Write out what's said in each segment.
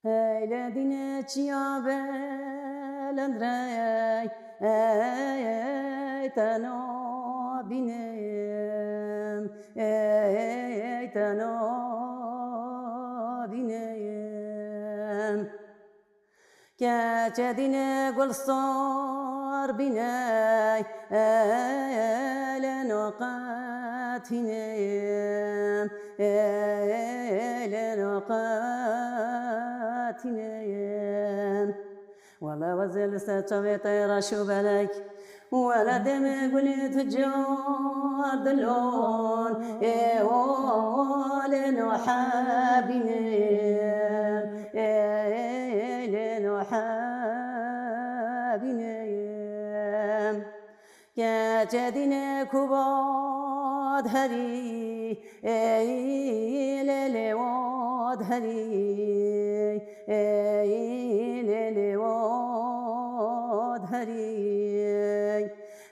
لدينا تشيابا لندراي تنو بينام تنو بينام كاتدينا قل صار بناي لنقاتنام لنقاتنام والله وزل ستوي طير شو بالك ولا دم قلت جار دلون لنحابنام لنحابنام كاتدنا كباد هري للواد هري للواد هري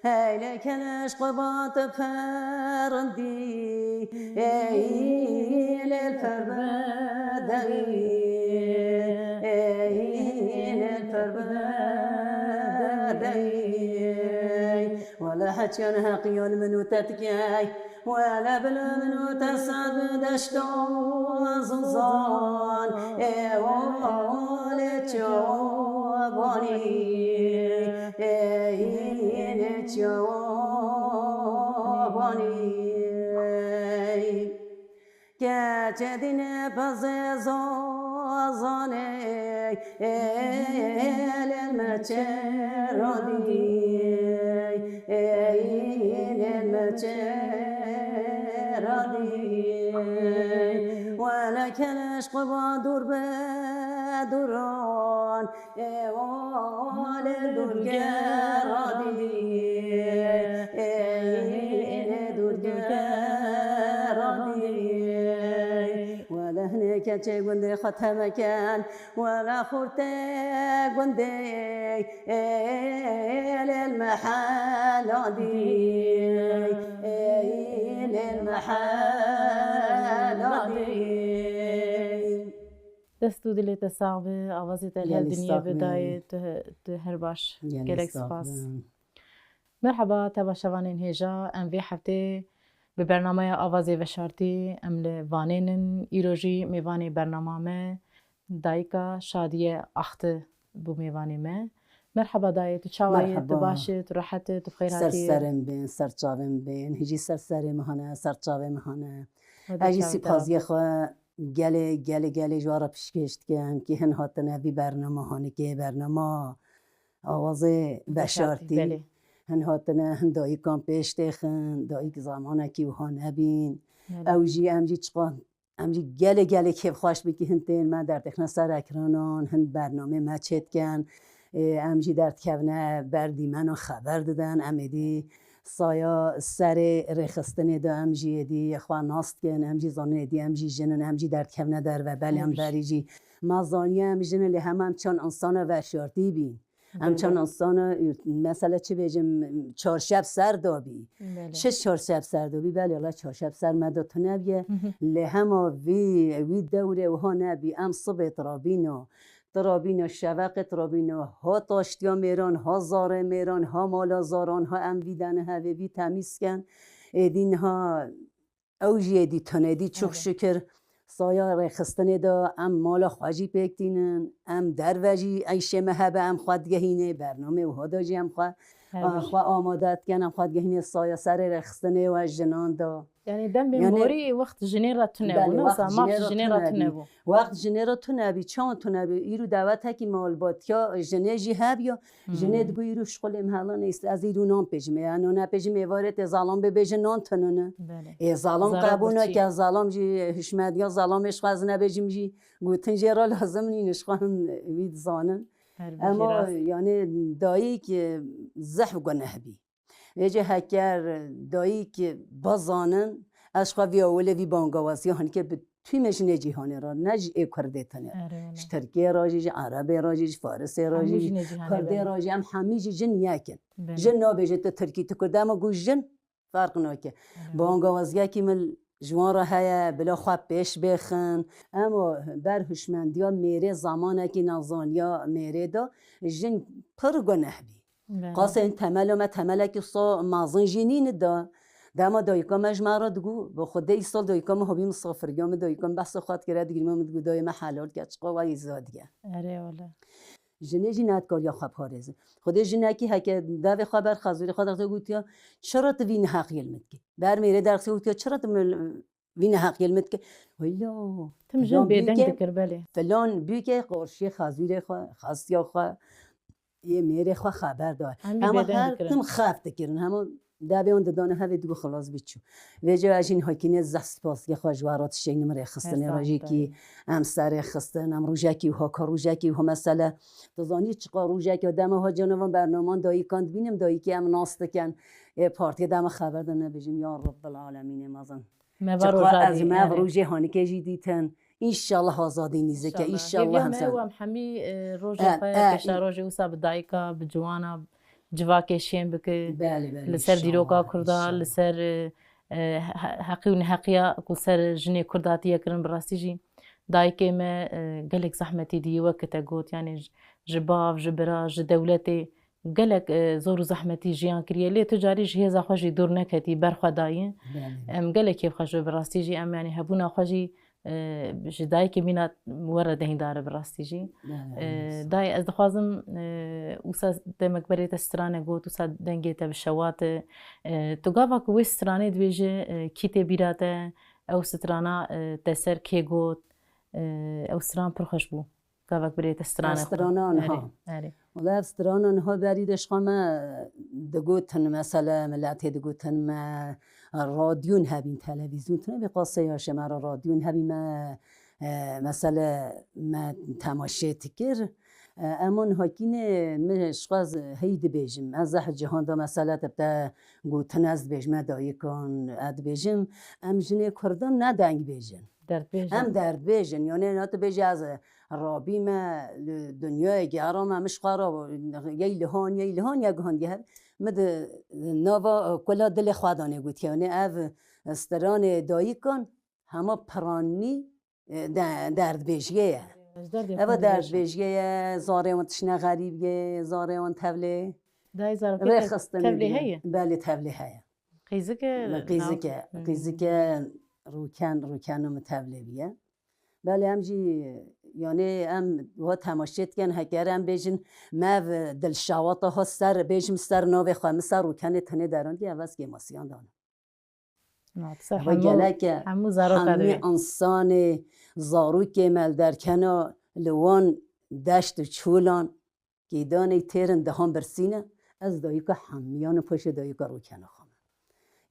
هاي لك الاشقبات فرندي للفربدري للفربدري ولا حتى نهقيون منو تتكاي ولا بلمنو تسعد دشتو زنزان لتشواباني كاتدنا بزازاني للمتردي للمتردي ولك العشق بدور بدوران للدرجردي ولا هناك تقول ختم كان ولا خرت قندي للمحل دي للمحل دي دستو دلت صعبة آوازت الدنيا بداية هر باش جالك سپاس مرحبا تبا شوانين هجا ام في حفته ببرنامه آوازی و شارتی ام لوانینن ایروژی میوانی برنامه دایکا شادیه اخت بو میوانی ما مرحبا دایی تو چاوایی تو باشی تو راحت تو بخیر هاتی سرسرم بین سرچاوم بین هجی سرسرم هانه سرچاوم هانه هجی سپازی خو گله جوارا پیشکشت که هن هاتنه بی برنامه هانه که برنامه آواز و شارتی هن هاتنه هن دایی کام پیش تخن دایی که زمانه که وها نبین اوجی امجی چقان امجی گله که خوش بی که هن تین من در تخنه سر اکرانان هن برنامه مچت کن امجی در تکونه بردی منو خبر دادن امیدی سایا سر رخستن دا امجی دی خواه ناست کن امجی زانه دی امجی جنن امجی در تکونه در و بلی هم دریجی مازانی امجی جنن لی هم چون انسان و شارتی بین همچنان انسان مثلا چه بگم چهارشب سر دابی چهارشب سر دابی بله الله چهارشب سر مداد تو نبیه لهما وی دوره و ها نبی ام صبح ترابینو شوق ترابینو ها تاشتیا میران ها زاره میران ها مالا زاران ها ام ویدن ها وی تمیز کن ایدین ها اوجی دی تندی چوخ شکر سایا رخستنه دا ام مالا خواجی پیکتینن ام دروجی ایشه مهبه ام خودگهینه برنامه و هاداجی ام خواه آمادت کن ام خودگهینه سایا سر رخستنه و جنان دا یعنی دم بیموری وقت جنین را تو نبو نوزا مافت جنین را تو نبو وقت جنین را تو نبی چان تو نبی ایرو دعوت هکی مال باد یا جنه جی هب یا جنه دگو ایرو شغل امحلا نیست از ایرو نام پیجمه انو نپیجمه وارد ازالام ببیجه نان تنونه ازالام قبونه که ازالام جی حشمت یا زالامش خواز نبیجم جی گوتن جی را لازم نینش خواهن وید زانن اما یعنی دایی که زحف گنه بی ویجه هکر دایی که بازانن اشقا وی اوله وی بانگاوازی هانی که توی مجنه جیهانه را نج ای کرده تنه ترکیه راجیج عربی راجیج فارسی راجیج کرده راجی هم همیجی جن یکن جن نابیجه تا ترکی تکرده اما گوش جن فرق ناکه بانگاوازی که مل جوان را هیا بلا خواب پیش بخن اما بر هشمندیا میره زمانه که نازانیا میره دا جن پر گناه بی قاسه این تمل ما تمله که صا مازن جنین دا دما دایکا مجمع دگو با خود ای سال دایکا ما هبیم مسافرگام دایکا بس خاط کرد دیگه ما دگو دای ما حلال گچ قوای زادیه آره والا جنه جنات کار یا خب هارزه خود جنه کی هک داو خبر خزوری خود داشته گوتیا چرا تو وین حق یلمت کی بر میره درس گوتیا چرا تو وین حق یلمت کی ویلا تم جن بیدنگ دکر بله فلان بیکه قرشی خزوری خو خاصیا خو یه میره خو خبر دار اما هر تم خفت کردن همون داوی اون دادن هفته دیگه خلاص بیچو و جا از این حکینه زست باز که خواجوارات شین مره خستن راجی کی ام سر خستن ام روجکی و ها کاروجکی و هم مثلا دزانی چقا روجکی آدم ها جنوان برنامه دایی کند بینم دایی که ام ناست کن پارتی دم خبر دادن بجیم یا رب العالمین مازن چقا از ما روجه هانی که جدیدن إنشالله آزادی نیزه که إنشالله همسن هم حمی روجه کشت روجه و سب دایکا بجوانا جواکشیم بکه لسر دیروکا کرده لسر حقی و نحقیه که سر جنی کرداتیه کرن براستی جی دایکه ما گلک زحمتی دیوه کتا گوت یعنی جباف جبرا جدولتی گلک زور زحمتی جیان کریه لی تجاری جهیزا خوشی دور نکتی برخوا دایه ام گلکی بخش براستی جی ام یعنی هبونا خوشی جدای که مینا ورده هین داره براستی جی دای از دخوازم اوسا دمک بریت استرانه گوت اوسا دنگی تا بشوات تو گاوا که وی استرانه دویجه کیت بیراته او سترانا تسر که گوت او استران پرخش بو گاوا که بریت استرانه ها ولی استرانه ها بریدش خامه دگوتن مثلا ملتی دگوتن ما رادیون هبین تلویزیون تنه بقاسه یاشه مرا رادیون هبین ما مثلا ما تماشا تکر امان هاکینه مشقاز هید بیجم از جهان دا مثلا تبتا گوتن از بیجم دایی کن اد بیجم ام جنه کردن ندنگ بیجن هم درد بیجن یعنی نات بیجه از رابی ما دنیای گرام مشقارا یه لهان یه گهان گهر مد نوا کلا دل خودانه گوت یعنی او استران دایی کن همه پرانی درد بیجیه او درد بیجیه زاره اون تشنه غریبیه زاره اون تبله دای زاره تبله هیه بله تبله هیه قیزه که روکن و تبله بیه بله همجی یعنی ام و تماشیت کن هکرم بیشن ما دل شواطه ها سر بیشم سر نو خواهم سر و کنه تنه دران دی عوض که ماسیان دانه و گله که همه انسان زارو که مل در کنا لوان دشت و چولان که دانه تیرن دهان برسینه از دایی که همیان پشت دایی که رو کنه خواهم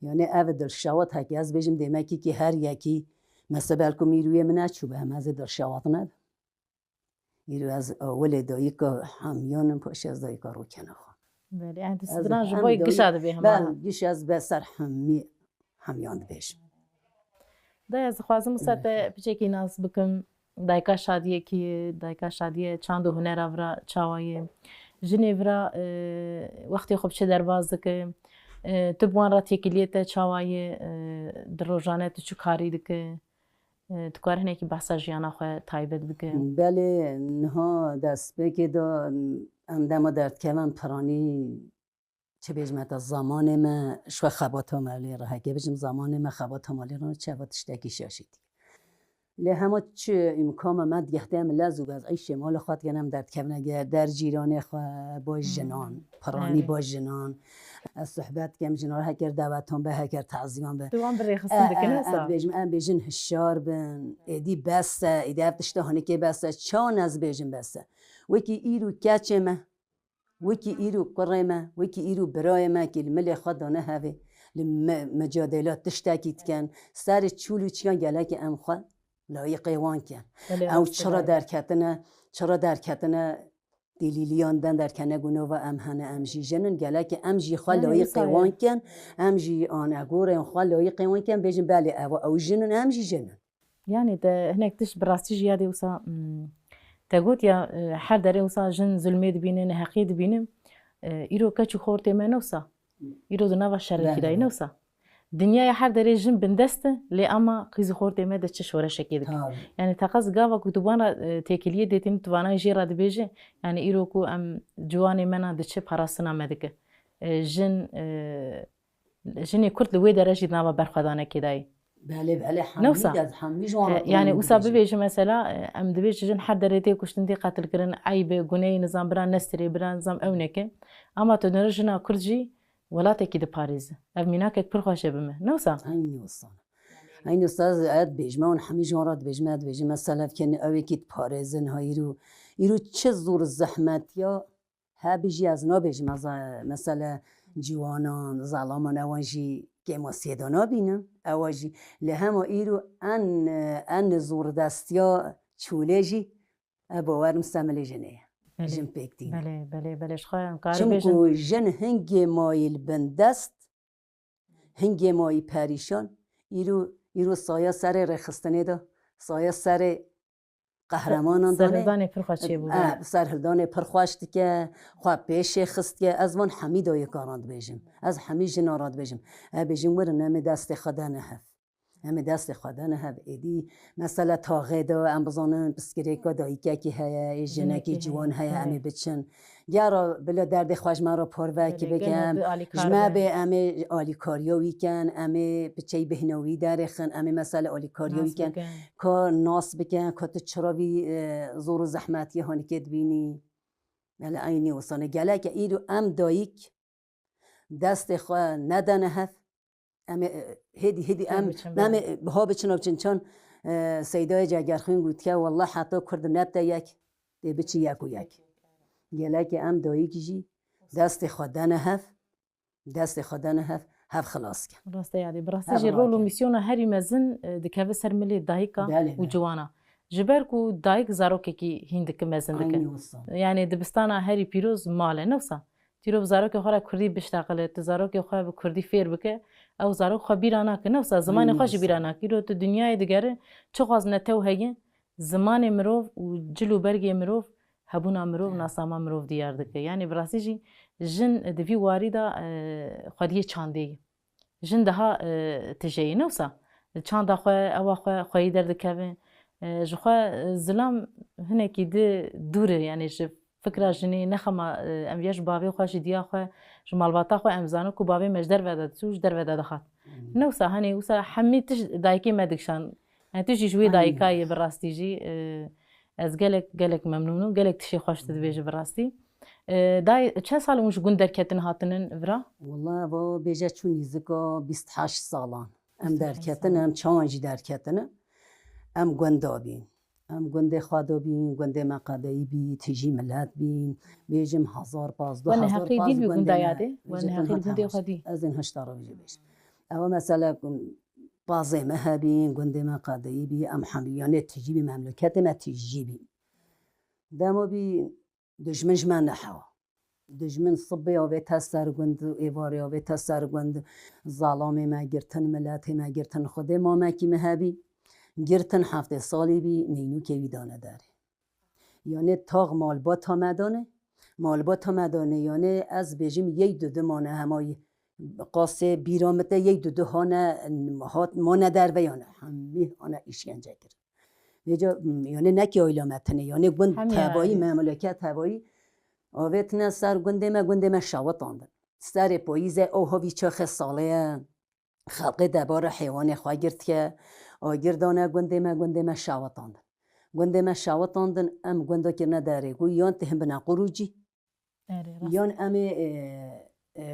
یعنی او دل شواط هکی از بیشم دیمکی که هر یکی مثل بلکو میروی منه چوبه هم از دل شواط نده ایرو از اول دایی که همیانم پاش از دایی که رو کنه خواهم بله انت صدران جبای گشاده به همه بله گش از بسر همیان بیش دای از خوازم سات پیچکی ناس بکن دایکا شادیه کی دایکا شادیه چاندو هنر افرا چاوایه جنیورا وقتی خوب چه درباز که تو بوان را تکلیت چاوایه دروجانه تو چکاری دکه تو کار هنگی بحث جیانا خواه تایبت بگه بله نه دست بگه دا امدما درد که من پرانی چه بیجمت از زمان ما شو خبات ها مالی را هکه بیجم زمان ما خبات ها مالی را چه وقتش تکی شاشید لی همه چه امکان من دیگه هم لازم از ای شمال خواهد کنم درد که نگه در جیران خواه با جنان پرانی با جنان از صحبت کم جنار هکر دعوتان به هکر تعظیمان به دوام بری خستن دکنه سا ام بیجن هشار بن ایدی بسته ایدی افتشته هانی که بسته چان از بیجن بسته وکی ایرو کچه ما وکی ایرو قره ما وکی ایرو برای ما که الملی خود دانه هوه لمجادلات تشتاکیت کن سر چولو چیان گله که ام خواه لایق ایوان کن او چرا درکتنه دلیلیان دن در کنه گونه و امهنه امجی جنن گله که امجی خواه لایق ایوان کن امجی آن اگوره خواه لایق ایوان کن بیجن بله او جنن امجی جنن یعنی ده هناك تش براستی جیادی وسا تقول يا حد دري وسا جن ظلمي دبينين حقي دبينم إيرو كاتشو خورتي ما نوسا إيرو دنا وشر كده نوسا دنیای هر دری جن بندسته لی اما قیزی خورده ما ده چه شوره شکی دک یعنی تقص گاوا کتوبانا تکلیه دیتین توانا جیرا دبیجه یعنی ایرو کو ام جوانی منا ده چه پراسنا مدکه جنی کرد لوی درجه نوا برخوادانه کدای بله نوسا حمی جوان يعني وسا ببيج مثلا ام دبيج جن حد ريتي كشتندي قاتل كرن عيب غني نظام بران نستري بران نظام اونك اما تنرجنا كرجي ولا تكيد باريس اميناك بر خوشه بمه نوسا این استاد عاد بیجمان حمی جوان بیجمد بیج مثلا کن اوی کیت پاريزن هایرو ایرو چه زور زحمت یا ها بیجی از نا بیج مثلا جوانان ظلامان اوانجی که ما سیدانا بینم اواجی لهم ایرو ان زور دستیا چولهجی باورم سملی جنه جن پکتین بله شخوایم کار چون جن هنگ مایل بندست هنگ مای پریشان ایرو سایه سر رخستنه دا سایه سر قهرمانان دانه سرهردان پرخوشی بوده سرهردان پرخوشتی که خواه پیش خست که از من حمید های کارند بیجم از حمید جناراد بیجم بیجم ورن همه دست خدا نهف همه دست خدا نهف ایدی مثلا تاغه دا ام بزانن بسکریکا دایی که هیا جنکی جوان هیا همه بچن گرا بلا درد خوش مرا پروه که بگم جمع به همه آلی کاریوی کن همه بچه بهنوی درخن همه مثلا آلی کاریوی کن که ناس بکن که تو چراوی زور و زحمتی هانی که بینی ملا اینی وصانه گله که ایرو ام داییک دست خواه ندانه هف هدی ام ها بچناب چنچان سیدای جگرخون گود که والله حتی کرد نبتا یک دی بچی یک و یک گله که ام دایی کجی دست خودانه هف خلاص کن راسته یادی براسته جی رول و میسیون هری مزن دکه سر ملی دایکا و جوانا جبر کو دایک زاروکی کی هندک مزن دکه یعنی دبستانا هری پیروز ماله نفسه تیرو زاروک خورا کردی بشتغله تزاروک خورا به کردی فیر بکه او زاروک خو بیرانا که نفسه زمان خوش بیرانا کی رو تو دنیای دیگره چه خواز نتو هیه زمان مروف و جلو برگی مروف هبونا مروف ناساما مروف دیار دکه یعنی براستی جی جن دوی واریدا خودی چاندی جن daha تجایی نفسه چاندا خو او خوی در دکه جخوا زلام هنکی ده دوره یعنی فكرة جني نخما أمياش بابي خوش ديا خو جمالباتا خو أمزانو كو بابي مش درفدا توش درفدا دخات نوسا هني وسا حمي تش دايكي مدكشان يعني تجي شوي دايكاي براستي جي از قالك ممنونو قالك تشي خوش تدبيج براستي داي چه سال مش گون دركتن هاتنن فرا والله با بيجا چون نزدیکا 28 سالان ام دركتن ام چانجي دركتن ام گوندابين ام گنده خدا بین گنده مقدایی بی تجی ملت بین بیجم 1000 پاس 2000 پاس ونه حقیقی بی گنده یاده ونه حقیقی گنده خودی از این هشتارا بیجه بیش اما مثلا بازه مهبین گنده مقدایی بی ام حمیانه تجی بی مملکت ما تجی بی دمو بی دجمنش من نحوا دجمن صبی آویت سر گند ایواری آویت سر گند ظالم ما گرتن ملت ما گرتن خوده ما مکی مهبی گرتن 7 سالی بی نینو که ویدانه داره یعنی تاغ مالبات ها مدانه یعنی از بجیم یک دو مانه همای قاسه بیرامته یک دو هانه مانه در و یعنی همی هانه ایشگنجه کرد یعنی نکی آیلامتنه یعنی گند تبایی مملکت تبایی آویتنه سر گنده ما شوطاندن سر پاییزه اوها ویچاخ ساله خلقه دبار حیوان خواه گرد که آگردانه گنده ما شاوطاندن ام گنده که نداره گوی یان تهم بنا قروجی یان ام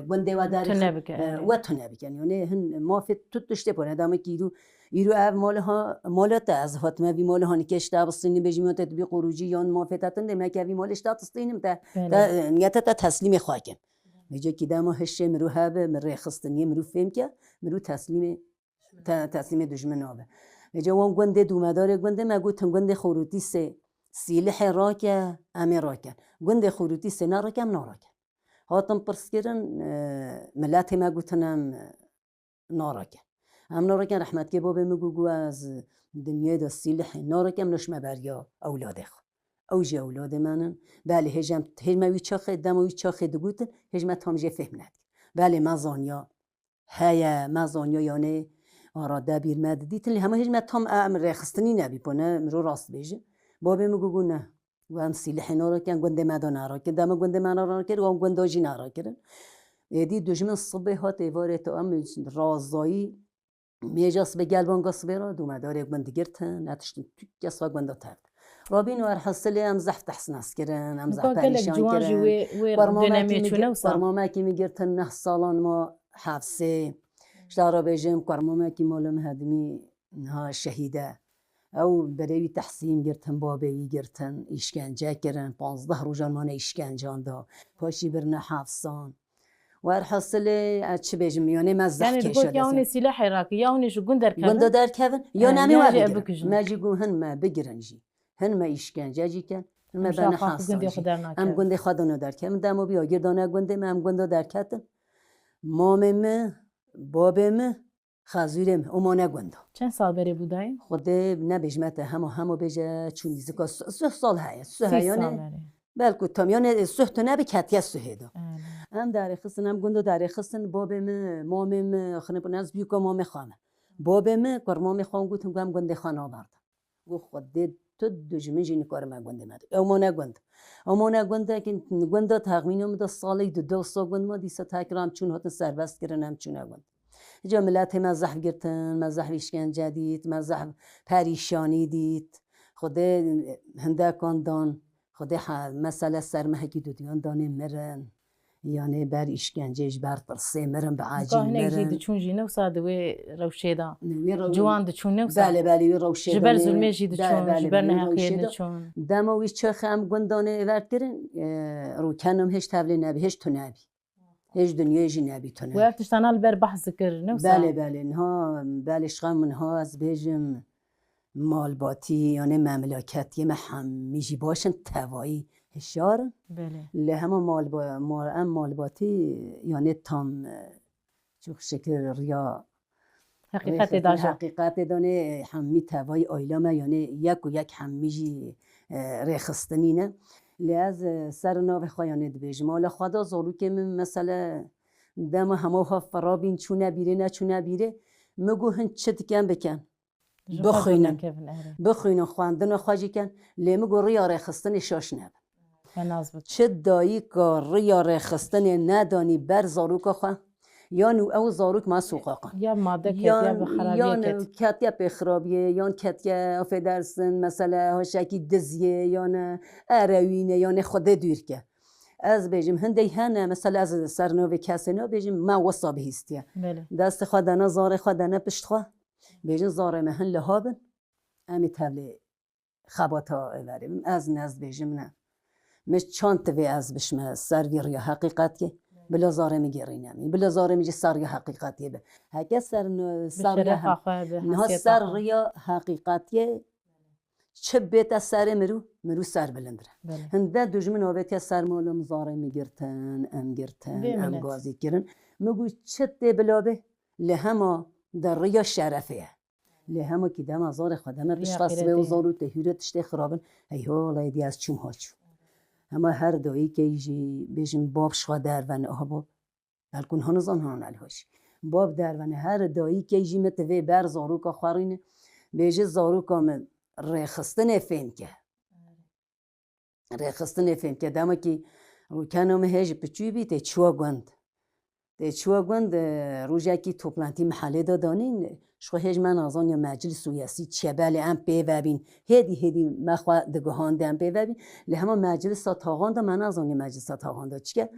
گنده و داره و تنبکن یعنی هن مافت تشته پونه دامه که ایرو او مالات از حتما بی مال ها نکشته بستینی بجیم تا بی قروجی یان مافتتن دمه که بی مالش تا تستینیم تا نیت تا تسلیم خواکم میجا که دامه هشه مرو هبه مرو خستنی مرو فهم که مرو تسلیم دشمن آبه میجا وان گنده دومدار گنده مگو تن گنده خروتی سه سیلح راکه امی راکه گنده خروتی سه نراکم نراکه هاتم پرسکرن ملت مگو تنم نراکه ام نراکه رحمت که بابه مگو از دنیای دا سیلح نراکم نشمه بریا اولاده خو اوجه اولاد منن بله هجم وی چاخه دموی چاخه دگوتن هجمت هم جه فهم ند بله مزانیا هیا مزانیا یعنی آراده بیر مددی تلی همه هیچ متام امر خستنی نبی پونه مرو راست بیجه بابی میگو نه وان سلاح نارا کن گنده مدان نارا که دم گنده من نارا کرد و گنداجی نارا کرد ایدی دشمن صبح هات ایواره تو ام رازایی میجاس به گلبان قص برا دومدار یک بند گرتن نتشتن تو کسا گنده ترد رابین و حاصله ام زحف تحسن اسکرن ام زحف پریشان کردن برنامه کی میگرتن نه سالان ما حفصه شارا بیجم برنامه کی مالم هدمی ها شهیده او برای تحسین گرتن بابی گرتن ایشکنجه کردن 15 روزان مانه ایشکنجه دا پاشی برنه حفصان و حاصله چه بیجم یعنی مزح یعنی کشیده یا اون سلاح عراقی یا اونش گندر کردن گنده در کردن یا نمی وارد ما جیگو هن ما بگیرنجی هن ما ایشکنجه جی کن هن ما برنه حفصان ام گنده خدا ندار کردن دمو بیا گردانه گنده ما ام گنده در کردن مامم بابم خازورم امانه گنده چند سال بری بودایی؟ خدا نبیجمت همو بیجه چون دیزکا 3 سال هست 3 هیانه بلکه تامیانه 3 تا نبی کتیه 3 دا ام داره خستن ام گنده داره خستن بابم مامم خانه بناز بیوکا مام خانه بابم کار مام خان گفتم گم گنده خانه آورد گو خدا تو دجمن جینی کار ما گنده مد امانه گنده که گنده تقریبا دا سالی 2 سال گنده ما دیسا تکرام چون هات سربست کردنم چونه گنده جا ملت مزح گرتن مزح ایشکنجه دید مزح پریشانی دید خدا هنده کاندان خدا مسئله سرمحکی دودیان دانه مرن یعنی بر ایشکنجهش بر ترسه مرن به عاجل مرن گاهی نگید چون جینه و ساده و روشه دا جوان دچون نه بله بله روشه دا جبر ظلمه جید چون جبر نهقیه چون دماویش چه خم گندانه ورد کردن رو کنم هیچ تبلی نبی هیچ تو نبی هیچ دنیای جی نبی تو نبی وقتش تنال بر بحث کرد بله نه بله شغم منها از بیجم مالباتی یعنی مملکتی هم میجی باشن توایی هشار بله له هم مالباتی یعنی تام چوخ شکل ریا حقیقت دانه همی توایی آیلام یعنی یک هم میجی رخستنی نه لیاز سر ناو خیانه بیجم حالا خدا زارو که من مثلا دم همه ها فرابین چونه بیره نه چونه بیره مگو هن چه دکن بکن بخوینن خواندن خواجی کن لیمه گو ریاره خستن شاش نب چه دایی که ریاره خستن ندانی بر زاروک خواه یا او زاروک ما سوقا کن یا ماده کتیا بخرابیه کتیا بخرابیه یا کتیا افدرسن مثلا هاشکی دزیه یا اروینه یا خود دور که از بیجم هندی هنه مثلا از سرنوی کسی نه بیجم ما وصا بهیستیه دست خودنا زار خودنا پشت خواه بیجن زاره مهن لحابن امی تبلی خباتا وریم از نزد بیجم نه مش چانت وی از بشم سر وی ریا حقیقتیه بلا زاره میگیری نمی بلا زاره میگه سر ریا حقیقتیه به هکه سر ریا حقیقتیه چه بیت سر مرو سر بلندره هنده دجمن آبیت سر مالم زاره میگرتن ام گازی کرن مگو چه تی بلابه لهما در ریا شرفه لهما که دم ازار خدمه بشخص به وزارو تهیرت شته خرابن هیها لایدی از چون هاچو اما هر دایی که ایجی بیشم باب شوا درونه آها باب بلکن هنوزان هنان الهاش باب درونه هر دایی که ایجی متوی بر زاروکا خوارینه بیجی زاروکا من رخستن فهم که دما که کنم هیچ بچوی بی تی چوا گوند روزی که توپلانتی محله دادانین شو هیچ من آزان یا مجلس سیاسی چه بله ام پیوابین هدی مخوا دگهان دم پیوابین لی همه مجلس تاغان دا من آزان یا مجلس تاغان دا چیکه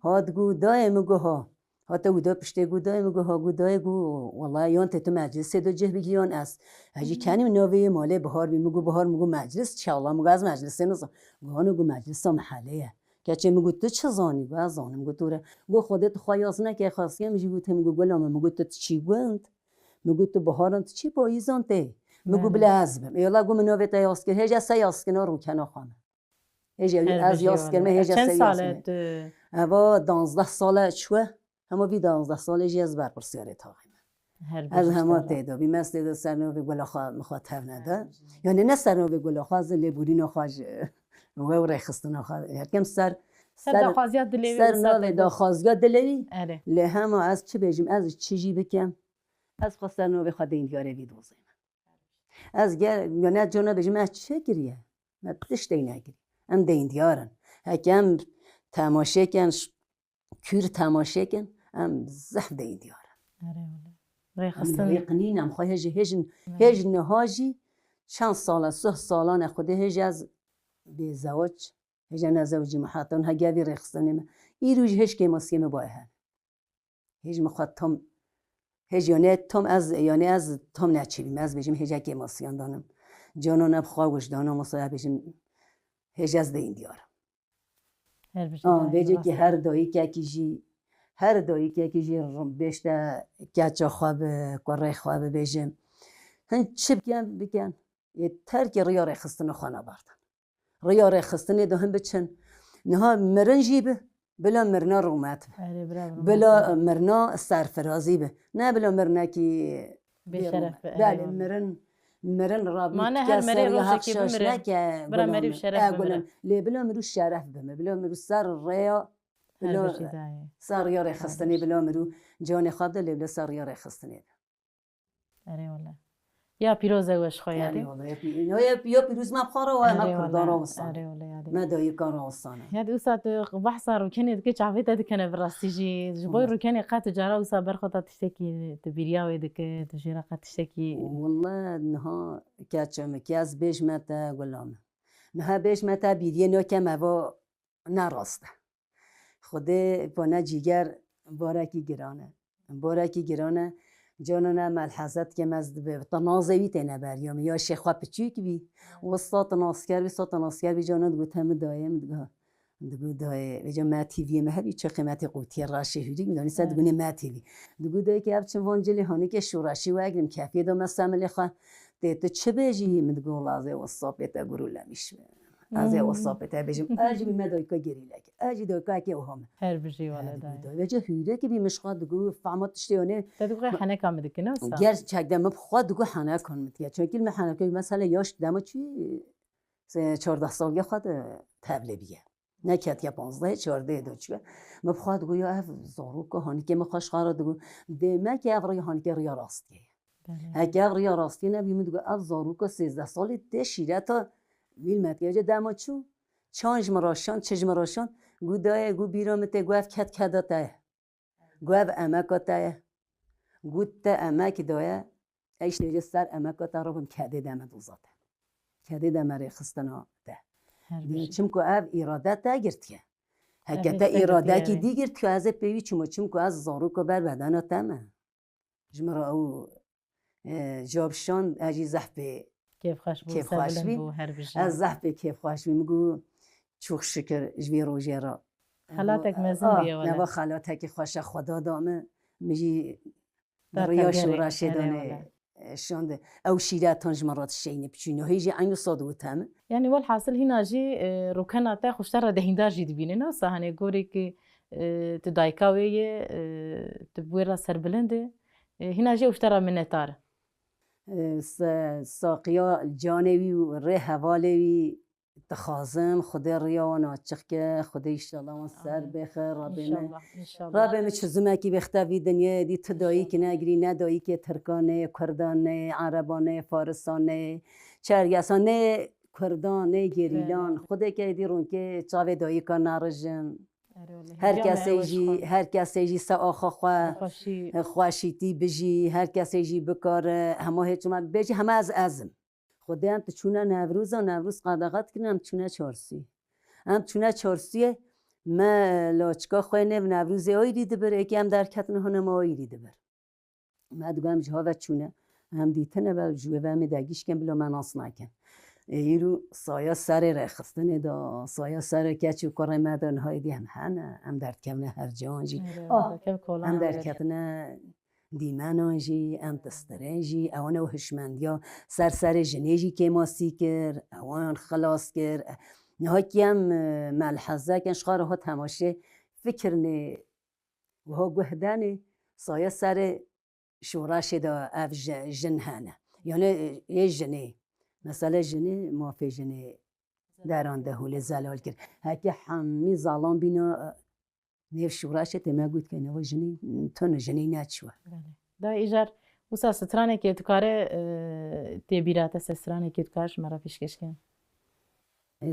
هاد گودای مگو ها هات گودا پشته گودای مگو ها گودای گو والله یان تو مجلس دو جه بگیان است هجی کنیم نوی ماله بهار بی مگو بهار مگو مجلس چه الله مگو از مجلس نزا گو مجلس محله که چه میگو تو چه زانی گو از زانم گو توره گو خودت خواهیاز نکه خواستیم میگو گو تم گو گلام میگو تو چی گوند میگو تو بهاران تو چی پاییزان ته میگو بله ازبم ایلا گو منوی تا یاس کرد هجا سه یاس کنار رو کنا خانه هجا از یاس کرد هجا سه یاس کرد اوا 12 ساله چوه همه بی 12 ساله جی از بر پرسیاره تاقیم از همه تعدابی مثل تعداد سرنوی گلاخا مخاطب نده یعنی نه سرنوی گلاخا از لیبوری نخواج و رخستن نخواج هرکم سر سر خازیات دلیوی سر ناوی دا خازگاه دلیوی آره لی همه از چه بجیم از چیجی بکم از خواست سر ناوی خواه دیندیاره ویدوزیم از یا نه جانا بجیم از چه گریه من پتش دی نگری ام دیندیارن هکم تماشه کن کور تماشه کن ام زحف دیندیارن آره ولی ام یقینیم خواه هج نهاجی چند ساله 3 سالان خوده هج از به زواج هج نزوجی محاتون هگاوی رخصتنیم ای روز هج که مسیم بایه هج مخواد تام هج یعنی از تام نچیبیم از بجیم هج که مسیان دانم جانانم خواهش دانم مصاحب بجیم هج از دیندیارم بجه که هر دایی که کیجی بیشتر کچا خواب کره خواب بجیم هن چه بگن یه ترک ریا رخصتن خانه بردن ریا رخصتن دو هم بچن نها مرن جیبه بلا مرنا رومت بلا مرنا سرفرازی به نه بلا مرنا کی بشرف بله مرن رابط کسر یا حقشاش نکه گلم لی بلا مرو شرف بمه بلا مرو سر ریا بلا سر ریا رخصتنی بلا مرو جان خواب ده لی بلا سر ریا رخصتنی آره والله یا پیروز وش خواهی یا پیروز ما بخاره و ما کردان آوستانه ما دایی کار آوستانه یاد اوسات بحث رو کنید که چاویت دکنه براستیجی جبوی رو کنی قط جرا اوسا برخواد تشتکی تبیریا وید که تجرا قط تشتکی والله نها کچم کی از بیش متا گلام نها بیش متا بیریه نو که ما نراسته خوده پونه جیگر بارکی گرانه جاننا ملحظت که مزد به تنازوی تنه بریم یا شیخ پچیک بی و سات ناسکر بی جانا دو تم دایم دو دای بجا ما تیوی مهبی چه قیمت قوتی راشه هیچ میدانی صد گونه ما تیوی دو دای که ابچه وانجلی هانی که شورشی و اگرم کافی دو مسامل خوا دیت چه بجی مدگو لازه و صابت گروله میشه از وصابت بجیم اجی مدای که گری لک اجی دای که اوهم هر بجی ولا دای وجه هیره که بی مشقات دگو فهمت تشتیونه تدگو حنا کام دکنه اصلا گر چک دم بخواد دگو حنا کن متیا چون کل حنا که مثلا یاش دم چی 14 سال خود تبله بیه نکات یا 15 14 دو چه مبخواد دگو یا زارو که هانی که مخاش قرار دگو دم که افرای هانی که ریا راستی اگر ریا راستی نبیم دگو اف زارو که 13 سال دشیره تا ویل متیاج دما چو چانج مراشان گو دای گو بیرامته گو اف کت کداته گو اف امکاته گو تا امک دایه ایش دیگه سر امکاته رو بم کده دم دوزاته کده دم رخصتنا ده چم کو اف اراده تا گرتیه هکتا اراده کی دیگرت که از پیوی چم کو از زارو کو بر بدن تمه جمرا او جابشان اجی زحفه کیف خوش بی از زحف کیف خوش بی میگو چوخ شکر جوی روژه را خلاتک مزن بیه ولی نوا خلاتک خوش خدا دامه میجی ریاش و راشدانه شانده او شیره تانج مرات شینه بچینه هیجی اینو صادو تامه یعنی والحاصل هنا جی روکنا خوشتر دهیندار جید بینه نه سهانه گوری که تدایکاویه تبویرا سربلنده هنا جی اشترا منتاره ساقیا جانوی و ره حوالوی تخازم خدا ریانا چخکه خدا ایشالله سر بخیر رابمه چزمه کی بختوی دنیا دی تدایی که نگری ندایی که ترکانه کردانه عربانه فارسانه چریاسانه کردانه گریلان خدا که دیرون که چاوه دایی که نارجن هر کسی جی سآخا خواشیتی بجی هر کسی جی بکاره همه هیچ من بجی همه از ازم خدا هم چونه نوروز قداقت کنم هم چونه چارسیه ما لاچکا خواه نوروز آی دیده بر اکی هم در کتن هنم آی دیده بر ما دگو هم جها و چونه هم دیتنه و جوه و همه دگیش کن بلا مناس نکن ایرو سایه سر رخصتنه دا سایه سر کچو کاره مدن های دی هم هنه هم درد کمنه هر جانجی هم درد کتنه دیمنانجی هم تسترنجی اوان او هشمندیا سر جنیجی که ماسی کر اوان خلاص کر نها کیم ملحظه کن شخاره ها تماشه فکرنه و ها گهدنه سایه سر شورش دا اف جن هنه یعنی یه جنه مثلا جنه مافی جنه دران دهول زلال کرد هکی همی زالان بینا نیف شورش تمه گود که نوا جنی تون جنی نچوه دا ایجار وسا سترانه که تکاره تبیرات سترانه که تکارش مرا پیشکش کن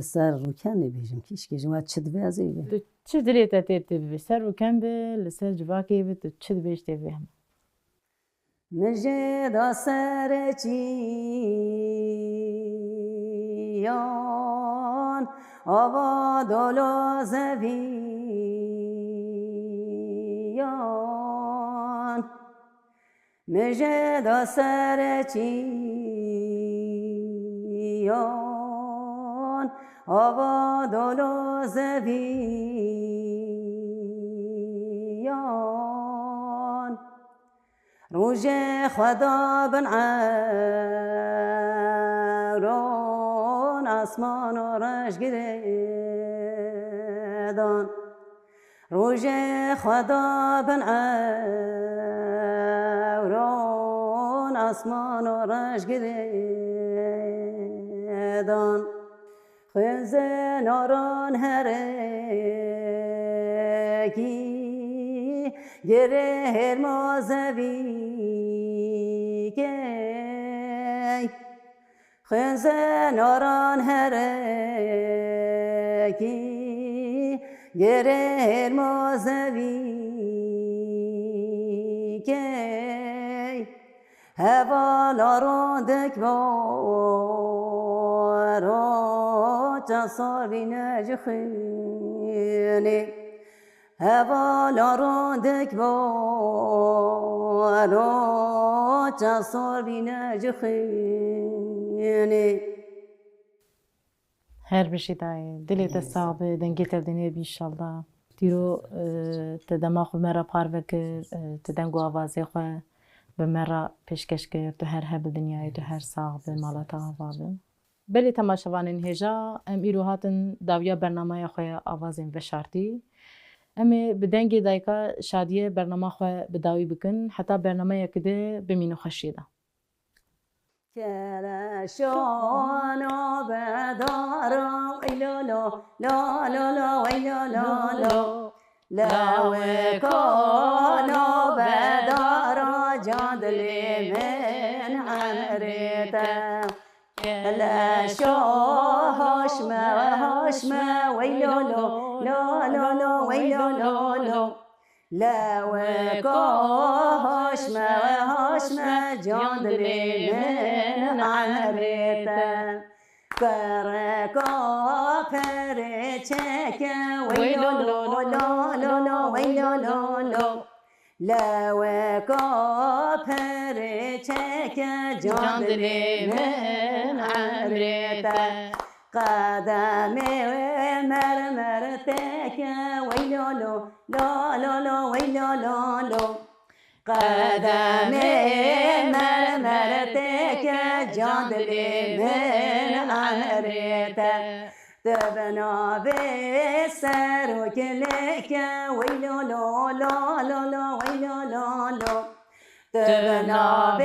سر روکن نبیجم کیش که جمعه چه دوی از ایوه تو چه دلیت تبی سر روکن به لسر جواکی به تو چه دبیش تبی هم مجد سر چیان آوا دولو زویان مجد سر چیان آوا دولو زویان روز خدا بن عرون آسمان و رش گردان روز خدا بن عرون آسمان و رش گردان خیز ناران هرکی گره هرمازوی گی خیز ناران هرکی گره هرمازوی گی هوا ناران دکبارو جسار بینه جخینی هوا ناران دکبارو جسار بینه جخینی هر بشی دای دلیت صعب دنگی تردینی بیشالله دیرو تدماغ مرا پار وکر تدنگو آوازی خو به مرا پیشکش کرد تو هر هب دنیای تو هر صعب مالتا آوازی بلی تماشاوانین هجا ام ایرو هاتن داویا برنامه خوی آوازین و شرطی امی بدنگی دایکا شادیه برنامه خوی بداوی بکن حتی برنامه کده بمینو خشیده کلشانو بدارم ایلولو لا لا لا ایلو لا لا لوکانو بدارم جادلی من عمرتا هاشما ويلولو لا لا لا ويلولو لوكو هاشما جندلي من عمرتا فرقو فرچك ويلولو لا لا لا ويلولو لوكو فرچك جندلي من عمرتا قدمي مرمرتك ويلولو لا لا لا ويلولو قدمي مرمرتك جندلي من عمرتا تبنا بسرك لك ويلولو لا لا لا ويلولو تبنا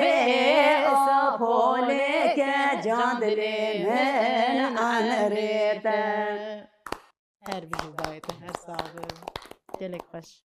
بأصابولك جندلي من عمرتا هر بجو دایت هر صعب دلک خوش